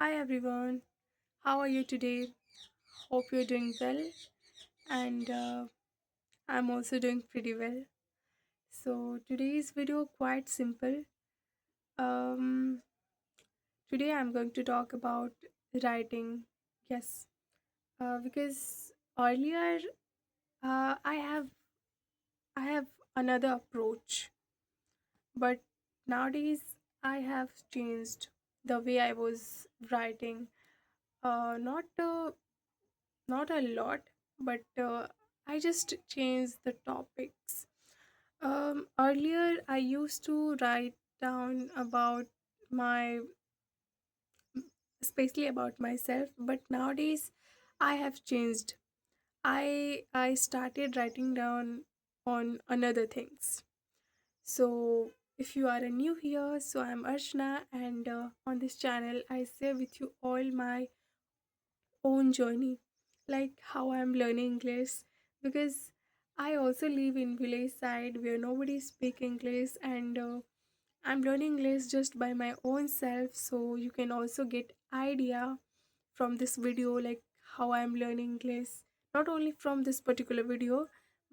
Hi everyone, how are you today? Hope you're doing well, and I'm also doing pretty well. So today's video quite simple. Um, Today I'm going to talk about writing. Yes, because earlier I have another approach, but nowadays I have changed the way I was writing. Not a lot, but I just changed the topics. Earlier, I used to write down about my, especially about myself, but nowadays I have changed. I started writing down on another things. So if you are a new here, so I'm Archana, and on this channel I share with you all my own journey, like how I'm learning English, because I also live in village side where nobody speak English, and I'm learning English just by my own self. So you can also get idea from this video, like how I'm learning English, not only from this particular video,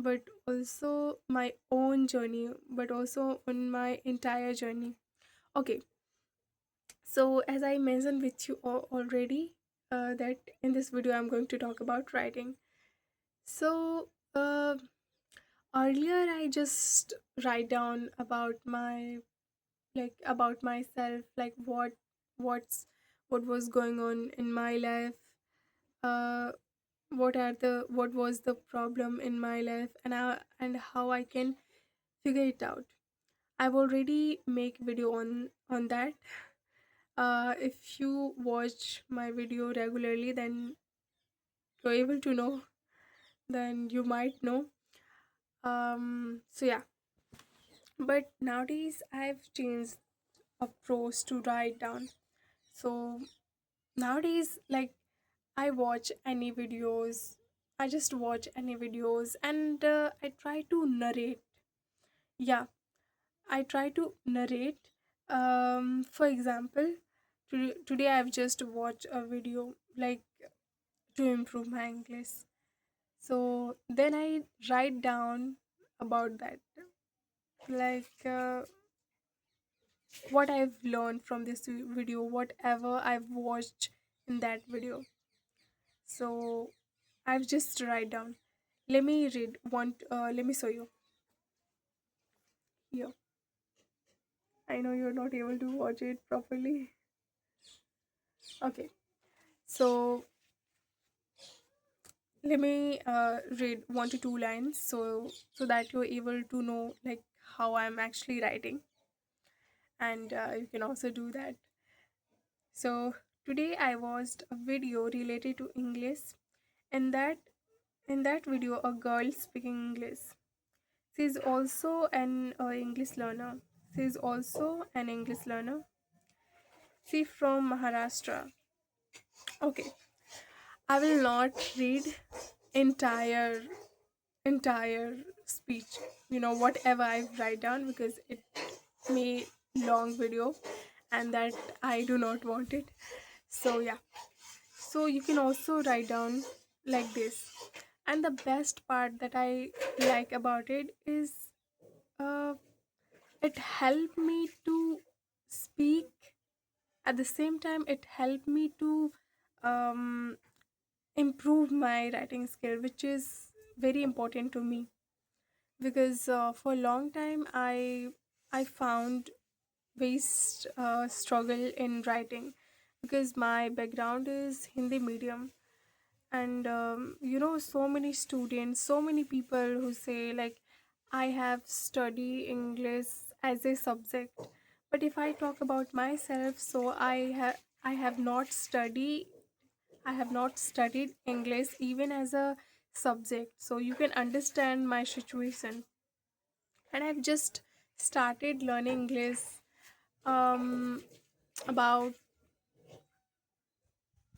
but also my own journey, but also on my entire journey. Okay, so, as I mentioned with you already, that in this video I'm going to talk about writing. So, earlier I just write down about my, like, about myself, like what was going on in my life, uh, what was the problem in my life, and how I can figure it out. I've already make video on that. If you watch my video regularly, then you're able to know, then you might know. So yeah, but nowadays I've changed approach to write down. So nowadays, like, I watch any videos, I just watch any videos, and I try to narrate. Yeah, I try to narrate. For example, today I've just watched a video, like, to improve my English. So then I write down about that, like, what I've learned from this video, whatever I've watched in that video. So I've just write down. Let me read one. Let me show you here. I know you're not able to watch it properly. Okay, so let me read 1 to 2 lines, so that you're able to know, like, how I'm actually writing, and you can also do that. So today I watched a video related to English. In that video, a girl speaking English. She's also an English learner. She's also an English learner. She from Maharashtra. Okay, I will not read entire entire speech. Whatever I write down, because it may long video, and that I do not want it. So yeah. So you can also write down like this. And the best part that I like about it is, uh, it helped me to speak. At the same time, it helped me to um, improve my writing skill, which is very important to me, because for a long time I found struggle in writing, because my background is Hindi medium, and so many students, so many people who say, like, I have studied English as a subject. But if I talk about myself, so I have not studied English even as a subject, so you can understand my situation. And I've just started learning English um about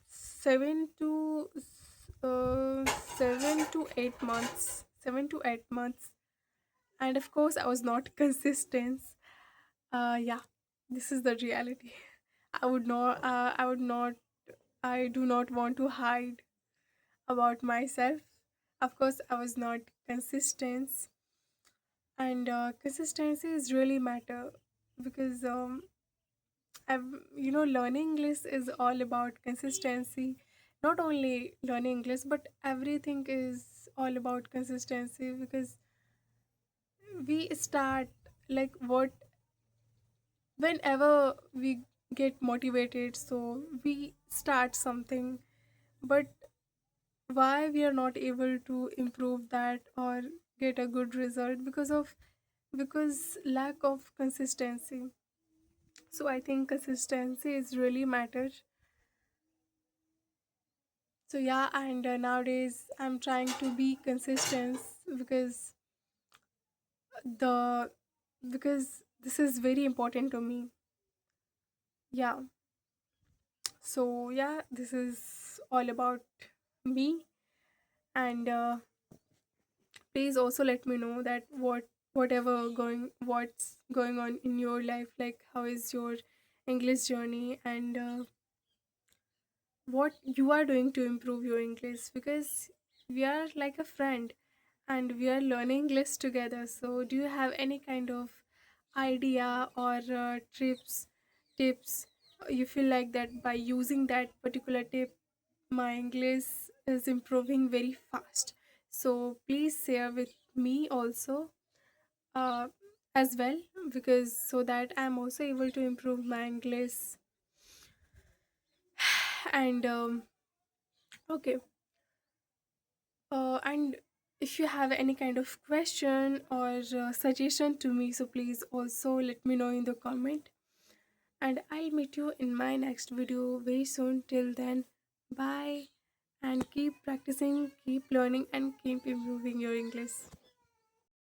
7 to 8 months, 7 to 8 months. And of course I was not consistent. Yeah, this is the reality. I do not want to hide about myself. Of course, I was not consistent, and consistency is really matter because learning English is all about consistency. Not only learning English, but everything is all about consistency because we start like what whenever we get motivated, so we start something, but why we are not able to improve that or get a good result because lack of consistency. So I think consistency is really matter. So yeah, and nowadays I'm trying to be consistent because the because this is very important to me. Yeah. So yeah, this is all about me, and please also let me know that what's going on in your life, like how is your English journey, and what you are doing to improve your English, because we are like a friend and we are learning English together. So do you have any kind of idea or tips you feel like that by using that particular tip my English is improving very fast? So please share with me also, uh, as well, because so that I'm also able to improve my English. And okay, and if you have any kind of question or suggestion to me, so please also let me know in the comment, and I'll meet you in my next video very soon. Till then, bye, and keep practicing, keep learning, and keep improving your English.